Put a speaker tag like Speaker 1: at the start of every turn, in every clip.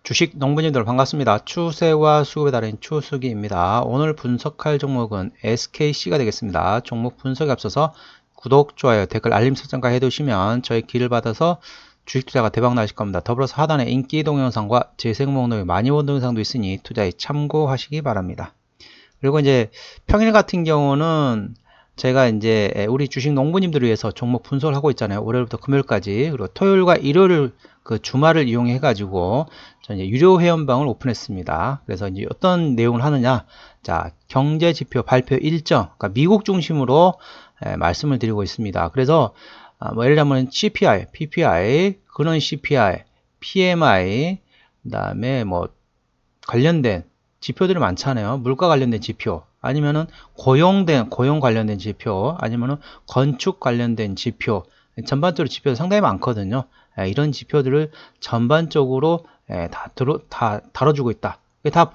Speaker 1: 주식 농부님들 반갑습니다. 추세와 수급에 달인 추수기입니다. 오늘 분석할 종목은 SKC가 되겠습니다. 종목 분석에 앞서서 구독, 좋아요, 댓글, 알림 설정까지 해두시면 저희 길을 받아서 주식 투자가 대박 나실 겁니다. 더불어서 하단에 인기 동영상과 재생 목록에 많이 본 동영상도 있으니 투자에 참고하시기 바랍니다. 그리고 이제 평일 같은 경우는 제가 이제 우리 주식 농부님들을 위해서 종목 분석을 하고 있잖아요. 월요일부터 금요일까지. 그리고 토요일과 일요일을 그 주말을 이용해 가지고 저 이제 유료 회원방을 오픈했습니다. 그래서 이제 어떤 내용을 하느냐? 자, 경제 지표 발표 일정, 그러니까 미국 중심으로 말씀을 드리고 있습니다. 그래서 뭐 예를 들면 CPI, PPI, 근원 CPI, PMI, 그다음에 뭐 관련된 지표들이 많잖아요. 물가 관련된 지표, 아니면은 고용 관련된 지표, 아니면은 건축 관련된 지표, 전반적으로 지표가 상당히 많거든요. 이런 지표들을 전반적으로 다 다뤄주고 있다. 다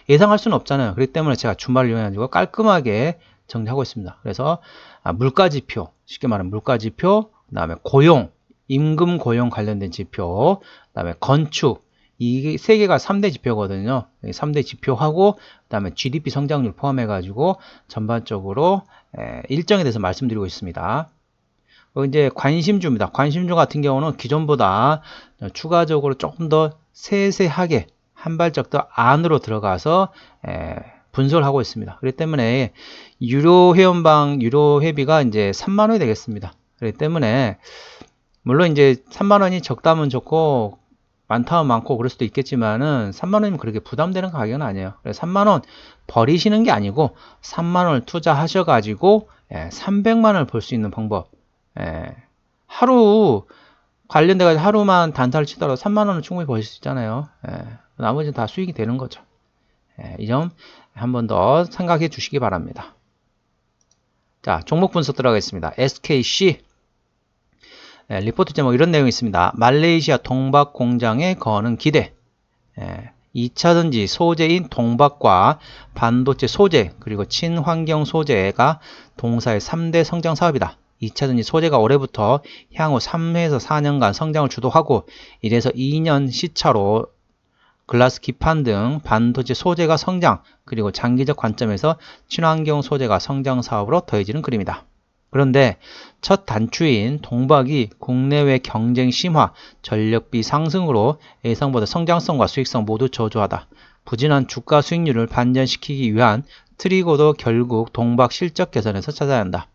Speaker 1: 예상할 수는 없잖아요. 그렇기 때문에 제가 주말을 이용해가지고 깔끔하게 정리하고 있습니다. 그래서 물가 지표, 쉽게 말하면 물가 지표, 그 다음에 임금 고용 관련된 지표, 그 다음에 건축, 이 세 개가 3대 지표거든요. 3대 지표하고 그다음에 GDP 성장률 포함해가지고 전반적으로 일정에 대해서 말씀드리고 있습니다. 이제 관심주입니다. 관심주 같은 경우는 기존보다 추가적으로 조금 더 세세하게 한 발짝 더 안으로 들어가서 분석을 하고 있습니다. 그렇기 때문에 유료 회원방 유료 회비가 이제 3만 원이 되겠습니다. 그렇기 때문에 물론 이제 3만 원이 적다면 적고 많다면 많고 그럴 수도 있겠지만은 3만 원이면 그렇게 부담되는 가격은 아니에요. 그래서 3만 원 버리시는 게 아니고 3만 원을 투자하셔 가지고 300만 원을 벌 수 있는 방법. 하루 관련돼 가지고 하루만 단타를 치더라도 3만 원은 충분히 벌 수 있잖아요. 나머지는 다 수익이 되는 거죠. 이 점 한 번 더 생각해 주시기 바랍니다. 자, 종목 분석 들어가겠습니다. SKC 리포트 제목 이런 내용이 있습니다. 말레이시아 동박 공장에 거는 기대. 2차전지 소재인 동박과 반도체 소재 그리고 친환경 소재가 동사의 3대 성장 사업이다. 2차전지 소재가 올해부터 향후 3에서 4년간 성장을 주도하고 1에서 2년 시차로 글라스 기판 등 반도체 소재가 성장 그리고 장기적 관점에서 친환경 소재가 성장 사업으로 더해지는 그림이다. 그런데 첫 단추인 동박이 국내외 경쟁 심화, 전력비 상승으로 예상보다 성장성과 수익성 모두 저조하다. 부진한 주가 수익률을 반전시키기 위한 트리거도 결국 동박 실적 개선에서 찾아야 한다.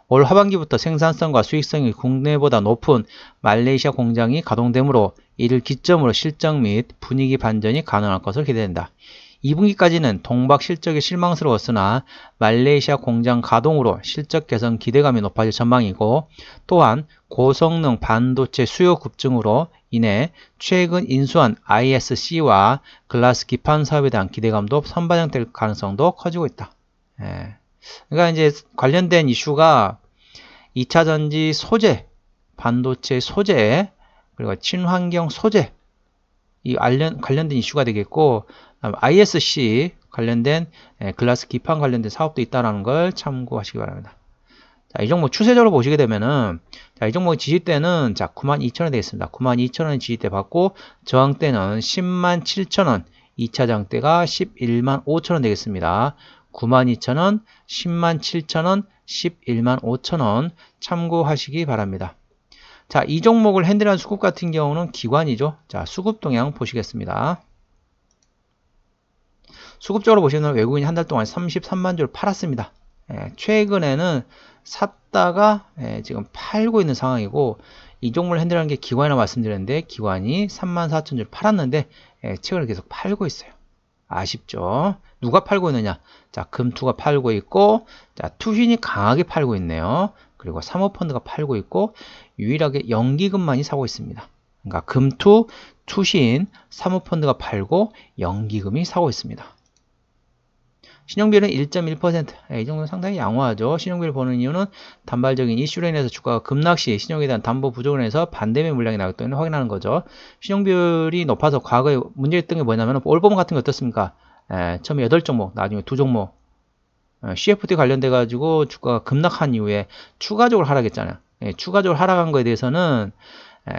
Speaker 1: 올 하반기부터 생산성과 수익성이 국내보다 높은 말레이시아 공장이 가동되므로 이를 기점으로 실적 및 분위기 반전이 가능할 것으로 기대된다. 2분기까지는 동박 실적이 실망스러웠으나 말레이시아 공장 가동으로 실적 개선 기대감이 높아질 전망이고 또한 고성능 반도체 수요 급증으로 인해 최근 인수한 ISC와 글라스 기판 사업에 대한 기대감도 선반영될 가능성도 커지고 있다. 그러니까 이제 관련된 이슈가 2차 전지 소재, 반도체 소재, 그리고 친환경 소재 이 관련된 이슈가 되겠고 ISC 관련된 글라스 기판 관련된 사업도 있다는 걸 참고하시기 바랍니다. 자, 이 종목 추세적으로 보시게 되면은 자, 이 종목 지지대는 자 92,000원 되겠습니다. 92,000원 지지대 받고 저항대는 107,000원, 2차 장대가 115,000원 되겠습니다. 92,000원, 107,000원, 115,000원 참고하시기 바랍니다. 자, 이 종목을 핸들한 수급 같은 경우는 기관이죠. 자, 수급 동향 보시겠습니다. 수급적으로 보시면 외국인이 한 달 동안 33만 주를 팔았습니다. 최근에는 샀다가 지금 팔고 있는 상황이고 이 종목을 핸들하는 게 기관이라고 말씀드렸는데 기관이 34,000주를 팔았는데 최근에 계속 팔고 있어요. 아쉽죠? 누가 팔고 있느냐? 자, 금투가 팔고 있고 자, 투신이 강하게 팔고 있네요. 그리고 사모펀드가 팔고 있고 유일하게 연기금만이 사고 있습니다. 그러니까 금투, 투신, 사모펀드가 팔고 연기금이 사고 있습니다. 신용비율은 1.1%. 이 정도는 상당히 양호하죠. 신용비를 보는 이유는 단발적인 이슈로 인해서 주가가 급락시 신용에 대한 담보 부족으로 인해서 반대매 물량이 나왔다는 확인하는 거죠. 신용비율이 높아서 과거에 문제였던 게 뭐냐면 올봄 같은 게 어떻습니까? 처음에 8종목, 나중에 2종목 CFD 관련돼 가지고 주가가 급락한 이후에 추가적으로 하락했잖아요. 추가적으로 하락한 거에 대해서는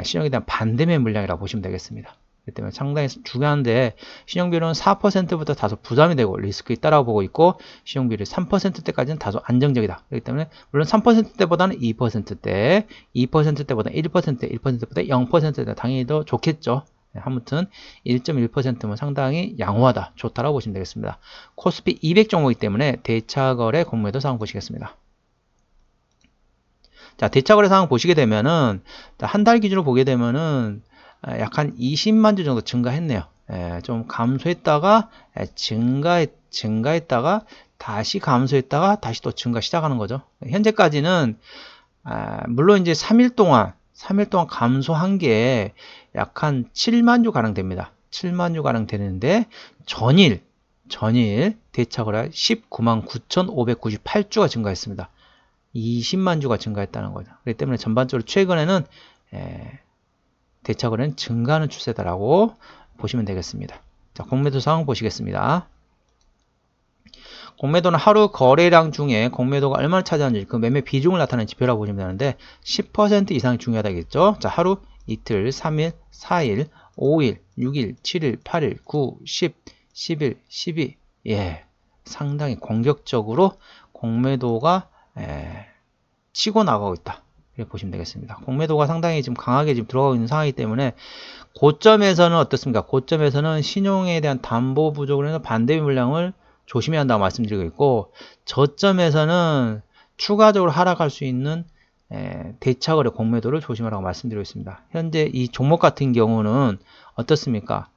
Speaker 1: 신용에 대한 반대매 물량이라고 보시면 되겠습니다. 그렇기 때문에 상당히 중요한데 신용비율은 4%부터 다소 부담이 되고 리스크 있다라고 보고 있고 신용비율이 3%대까지는 다소 안정적이다. 그렇기 때문에 물론 3%대보다는 2%대, 2%대보다 1%대, 1%대보다 0%대 당연히 더 좋겠죠. 아무튼 1.1%면 상당히 양호하다, 좋다라고 보시면 되겠습니다. 코스피 200 종목이기 때문에 대차거래 공매도 상황 보시겠습니다. 자, 대차거래 상황 보시게 되면은 한 달 기준으로 보게 되면은 약 한 20만 주 정도 증가했네요. 좀 감소했다가 증가했다가 다시 감소했다가 다시 또 증가 시작하는 거죠. 현재까지는 물론 이제 3일 동안 감소한 게 약 한 7만 주 가량 됩니다. 7만 주 가량 되는데 전일 대차거래 19만 9,598주가 증가했습니다. 20만 주가 증가했다는 거죠. 그렇기 때문에 전반적으로 최근에는 대차거래는 증가하는 추세다라고 보시면 되겠습니다. 자, 공매도 상황 보시겠습니다. 공매도는 하루 거래량 중에 공매도가 얼마나 차지하는지 그 매매 비중을 나타내는 지표라고 보시면 되는데 10% 이상이 중요하다겠죠. 자, 하루, 이틀, 3일, 4일, 5일, 6일, 7일, 8일, 9, 10, 11, 12. 예, 상당히 공격적으로 공매도가 치고 나가고 있다. 이렇게 보시면 되겠습니다. 공매도가 상당히 지금 강하게 지금 들어가고 있는 상황이기 때문에 고점에서는 어떻습니까? 고점에서는 신용에 대한 담보 부족으로 해서 반대 물량을 조심해야 한다고 말씀드리고 있고 저점에서는 추가적으로 하락할 수 있는 대차거래 공매도를 조심하라고 말씀드리고 있습니다. 현재 이 종목 같은 경우는 어떻습니까?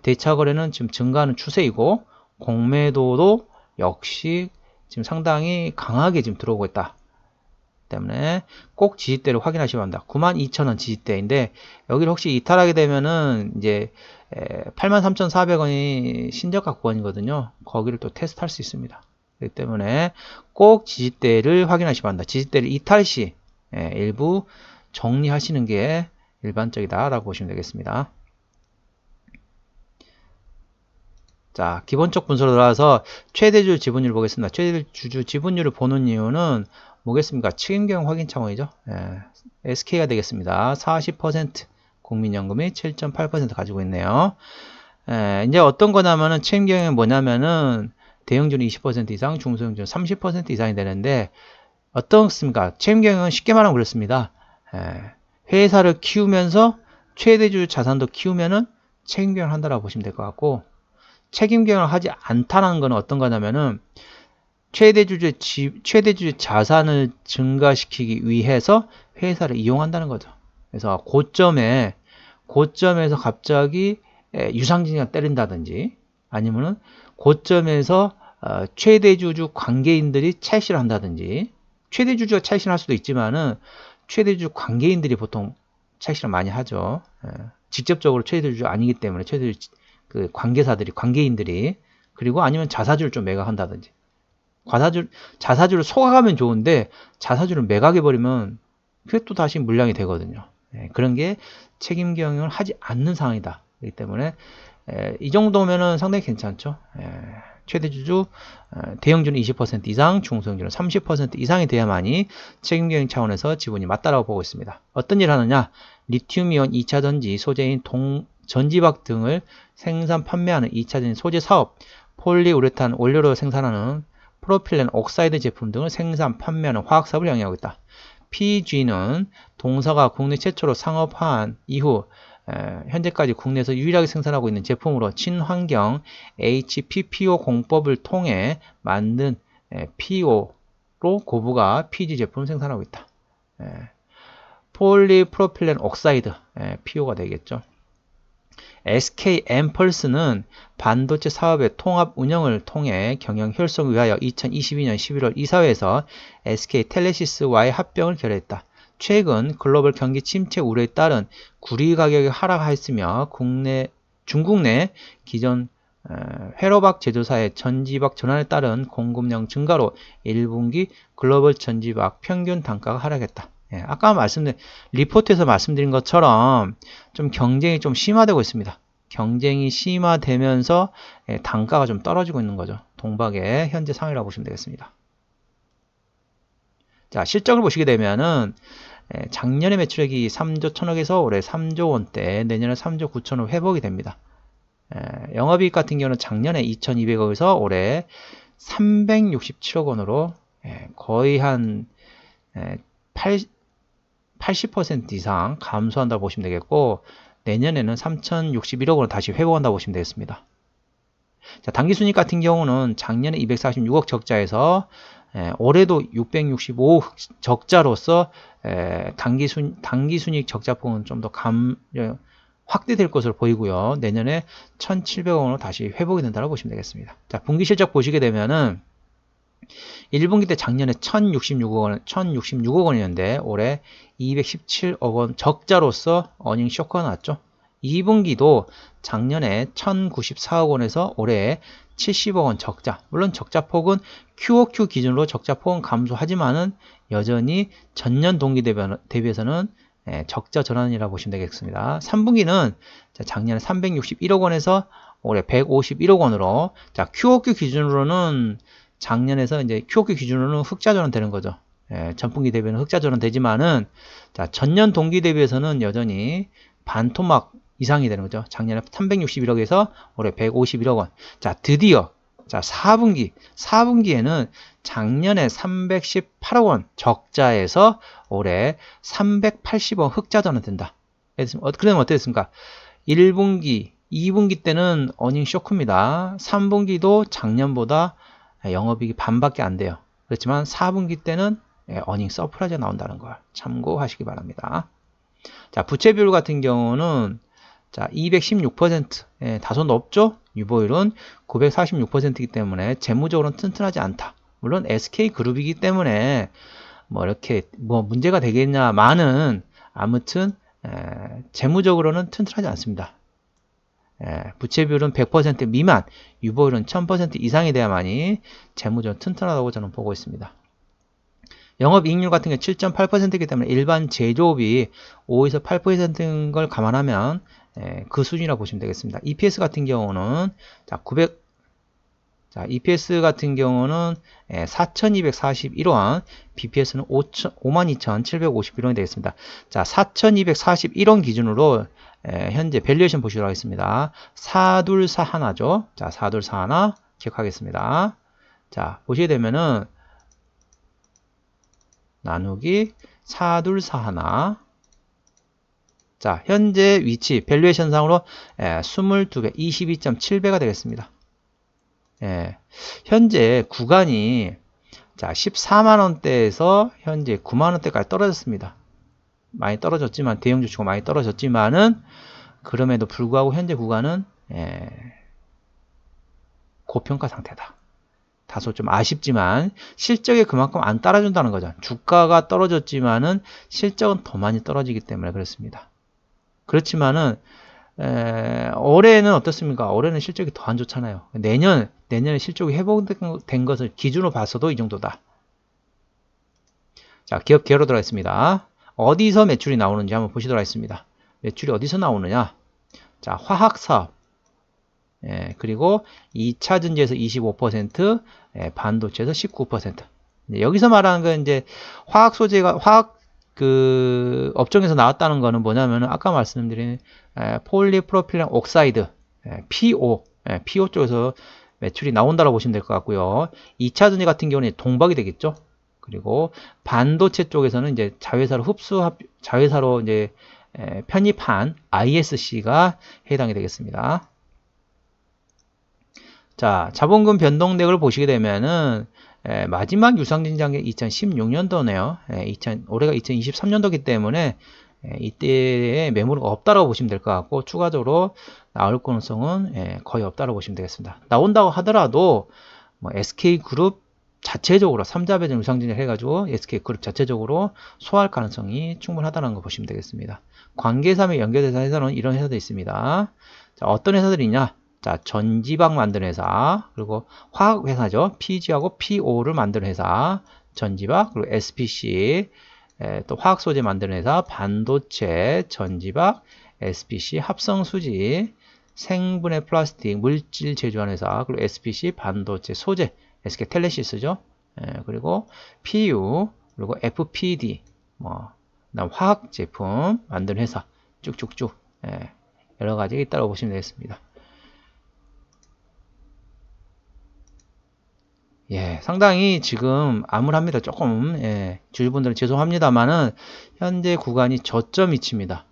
Speaker 1: 대차거래는 지금 증가하는 추세이고 공매도도 역시 지금 상당히 강하게 지금 들어오고 있다. 때문에 꼭 지지대를 확인하셔야 합니다. 92,000원 지지대인데 여기를 혹시 이탈하게 되면은 이제 83,400원이 신저가 구간이거든요. 거기를 또 테스트할 수 있습니다. 그렇기 때문에 꼭 지지대를 확인하셔야 합니다. 지지대를 이탈 시 일부 정리하시는 게 일반적이다라고 보시면 되겠습니다. 자, 기본적 분석으로 들어가서 최대주 지분율 보겠습니다. 최대주 지분율을 보는 이유는 뭐겠습니까? 책임경영 확인 차원이죠. SK가 되겠습니다. 40%, 국민연금이 7.8% 가지고 있네요. 이제 어떤 거냐면은 책임경영이 뭐냐면은 대형주는 20% 이상, 중소형주는 30% 이상이 되는데 어떻습니까? 책임경영은 쉽게 말하면 그렇습니다. 회사를 키우면서 최대주 자산도 키우면은 책임경영을 한다라고 보시면 될 것 같고 책임경영을 하지 않다는 건 어떤 거냐면은 최대주주의 자산을 증가시키기 위해서 회사를 이용한다는 거죠. 그래서 고점에서 갑자기 유상증자 때린다든지 아니면은 고점에서 최대주주 관계인들이 차익실을 한다든지 최대주주가 차익실을 할 수도 있지만은 최대주주 관계인들이 보통 차익실을 많이 하죠. 직접적으로 최대주주 아니기 때문에 최대주주 그 관계인들이 그리고 아니면 자사주를 좀 매각한다든지 자사주를 소각하면 좋은데 자사주를 매각해버리면 그게 또 다시 물량이 되거든요. 그런 게 책임 경영을 하지 않는 상황이다. 그렇기 때문에 이 정도면은 상당히 괜찮죠. 최대주주 대형주는 20% 이상, 중소형주는 30% 이상이 돼야만이 책임 경영 차원에서 지분이 맞다라고 보고 있습니다. 어떤 일을 하느냐? 리튬이온 2차 전지 소재인 전지박 등을 생산 판매하는 2차전지 소재 사업, 폴리우레탄 원료로 생산하는 프로필렌 옥사이드 제품 등을 생산, 판매하는 화학사업을 영위하고 있다. PG는 동사가 국내 최초로 상업화한 이후 현재까지 국내에서 유일하게 생산하고 있는 제품으로 친환경 HPPO 공법을 통해 만든 PO로 고부가 PG 제품을 생산하고 있다. 폴리프로필렌 옥사이드 PO가 되겠죠. SK 앰펄스는 반도체 사업의 통합 운영을 통해 경영 효율성을 위하여 2022년 11월 이사회에서 SK 텔레시스와의 합병을 결의했다. 최근 글로벌 경기 침체 우려에 따른 구리 가격이 하락하였으며 중국 내 기존 회로박 제조사의 전지박 전환에 따른 공급량 증가로 1분기 글로벌 전지박 평균 단가가 하락했다. 아까 리포트에서 말씀드린 것처럼 좀 경쟁이 좀 심화되고 있습니다. 경쟁이 심화되면서 단가가 좀 떨어지고 있는 거죠. 동박의 현재 상황이라고 보시면 되겠습니다. 자, 실적을 보시게 되면은 작년에 매출액이 3조 1천억에서 올해 3조 원대, 내년에 3조 9천억 회복이 됩니다. 영업이익 같은 경우는 작년에 2,200억에서 올해 367억 원으로 거의 한 80% 이상 감소한다고 보시면 되겠고, 내년에는 3,061억 원을 다시 회복한다고 보시면 되겠습니다. 자, 당기순이익 같은 경우는 작년에 246억 적자에서 올해도 665억 적자로서 당기순이익 적자폭은 좀 더 확대될 것으로 보이고요. 내년에 1,700억 원으로 다시 회복이 된다고 보시면 되겠습니다. 자, 분기 실적 보시게 되면은 1분기 때 작년에 1,066억 원이었는데 올해 217억 원 적자로서 어닝 쇼크가 났죠. 2분기도 작년에 1,094억 원에서 올해 70억 원 적자. 물론 적자폭은 QOQ 기준으로 적자폭은 감소하지만은 여전히 전년 동기 대비해서는 적자 전환이라고 보시면 되겠습니다. 3분기는 작년에 361억 원에서 올해 151억 원으로, 자, QOQ 기준으로는 작년에서 이제 QOQ 기준으로는 흑자 전환 되는 거죠. 전분기 대비는 흑자 전환 되지만은, 자, 전년 동기 대비해서는 여전히 반토막 이상이 되는 거죠. 작년에 361억에서 올해 151억 원. 자, 드디어, 자, 4분기에는 작년에 318억 원 적자에서 올해 380억 흑자 전환 된다. 그러면 어떻게 됐습니까? 1분기, 2분기 때는 어닝 쇼크입니다. 3분기도 작년보다 영업이익이 반밖에 안 돼요. 그렇지만 4분기 때는 어닝 서프라이즈가 나온다는 걸 참고하시기 바랍니다. 자, 부채 비율 같은 경우는 자, 216%, 다소 높죠? 유보율은 946%이기 때문에 재무적으로는 튼튼하지 않다. 물론 SK그룹이기 때문에 뭐 이렇게 뭐 문제가 되겠냐마는 아무튼 재무적으로는 튼튼하지 않습니다. 부채 비율은 100% 미만, 유보율은 1000% 이상이 돼야만이 재무적으로 튼튼하다고 저는 보고 있습니다. 영업이익률 같은 경우 7.8%이기 때문에 일반 제조업이 5에서 8%인 걸 감안하면 그 수준이라고 보시면 되겠습니다. EPS 같은 경우는 EPS 같은 경우는 4,241원, BPS는 52,751원이 되겠습니다. 자, 4,241원 기준으로 현재 밸류에이션 보시도록 하겠습니다. 4241죠. 자, 4241 기억하겠습니다. 자, 보시게 되면은 나누기 4241. 자, 현재 위치 밸류에이션 상으로 22배, 22.7배가 되겠습니다. 현재 구간이 자, 14만원대에서 현재 9만원대까지 떨어졌습니다. 많이 떨어졌지만, 대형 주식은 많이 떨어졌지만은, 그럼에도 불구하고 현재 구간은 고평가 상태다. 다소 좀 아쉽지만 실적이 그만큼 안 따라준다는 거죠. 주가가 떨어졌지만은 실적은 더 많이 떨어지기 때문에 그렇습니다. 그렇지만은 올해는 어떻습니까? 올해는 실적이 더 안 좋잖아요. 내년에 실적이 회복된 것을 기준으로 봐서도 이 정도다. 자, 기업 개요로 들어가겠습니다. 어디서 매출이 나오는지 한번 보시도록 하겠습니다. 매출이 어디서 나오느냐? 자, 화학사업. 그리고 2차 전지에서 25%, 반도체에서 19%. 여기서 말하는 건 이제 화학 소재가 업종에서 나왔다는 거는 뭐냐면은 아까 말씀드린 폴리프로필렌 옥사이드, PO 쪽에서 매출이 나온다고 보시면 될 것 같고요. 2차 전지 같은 경우는 동박이 되겠죠. 그리고 반도체 쪽에서는 이제 자회사로 이제 편입한 ISC가 해당이 되겠습니다. 자, 자본금 변동액을 보시게 되면은 마지막 유상증자가 2016년도네요. 올해가 2023년도이기 때문에 이때에 매물가 없다라고 보시면 될 것 같고, 추가적으로 나올 가능성은 거의 없다라고 보시면 되겠습니다. 나온다고 하더라도 뭐 SK그룹 자체적으로 3자 배정 유상증자 해가지고 SK그룹 자체적으로 소화할 가능성이 충분하다는 거 보시면 되겠습니다. 관계사 및 연결회사 회사는 이런 회사도 있습니다. 자, 어떤 회사들이 있냐? 자, 전지박 만드는 회사, 그리고 화학 회사죠. PG하고 PO를 만드는 회사, 전지박, 그리고 SPC, 또 화학 소재 만드는 회사, 반도체, 전지박, SPC, 합성수지, 생분해 플라스틱, 물질 제조하는 회사, 그리고 SPC, 반도체, 소재, SK텔레시스죠. 그리고 PU, 그리고 FPD, 그다음 화학 제품 만드는 회사 쭉쭉쭉 여러 가지 있다고 보시면 되겠습니다. 상당히 지금 암울합니다. 조금 주주분들은 죄송합니다만은 현재 구간이 저점 위치입니다.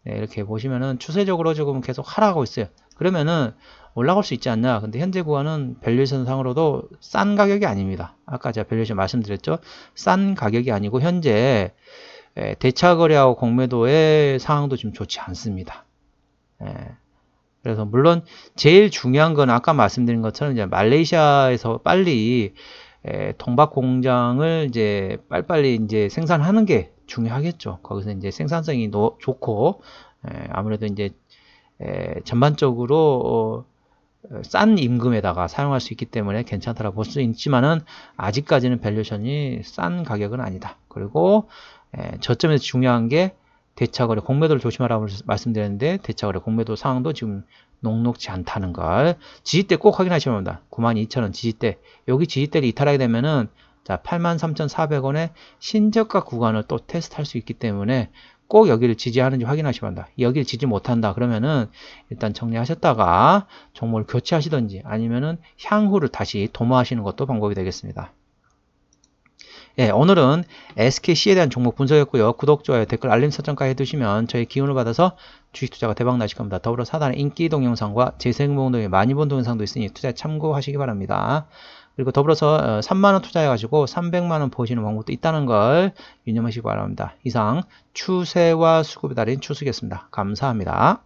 Speaker 1: 이렇게 보시면은 추세적으로 조금 계속 하락하고 있어요. 그러면은 올라갈 수 있지 않냐. 근데 현재 구간은 밸류에이션 상으로도 싼 가격이 아닙니다. 아까 제가 밸류에이션 말씀드렸죠. 싼 가격이 아니고 현재 대차 거래하고 공매도의 상황도 좀 좋지 않습니다. 그래서 물론 제일 중요한 건 아까 말씀드린 것처럼 이제 말레이시아에서 빨리 동박 공장을 이제 빨리빨리 이제 생산하는 게 중요하겠죠. 거기서 이제 생산성이 좋고 아무래도 이제 전반적으로 싼 임금에다가 사용할 수 있기 때문에 괜찮다라고 볼 수 있지만은 아직까지는 밸류에이션이 싼 가격은 아니다. 그리고 저점에서 중요한 게 대차거래 공매도를 조심하라고 말씀드렸는데 대차거래 공매도 상황도 지금 녹록지 않다는 걸 지지대 꼭 확인하셔야 합니다. 92,000원 지지대 여기 지지대를 이탈하게 되면은 자 83,400원의 신저가 구간을 또 테스트할 수 있기 때문에 꼭 여기를 지지하는지 확인하셔야 합니다. 여기를 지지 못한다 그러면은 일단 정리하셨다가 종목을 교체하시든지 아니면은 향후를 다시 도모하시는 것도 방법이 되겠습니다. 오늘은 SKC에 대한 종목 분석했고요. 구독, 좋아요, 댓글, 알림 설정까지 해두시면 저희 기운을 받아서 주식 투자가 대박 나실 겁니다. 더불어 사단의 인기 동영상과 재생봉 등의 많이 본 동영상도 있으니 투자에 참고하시기 바랍니다. 그리고 더불어서 3만원 투자해가지고 300만원 보시는 방법도 있다는 걸 유념하시기 바랍니다. 이상 추세와 수급의 달인 추수겠습니다. 감사합니다.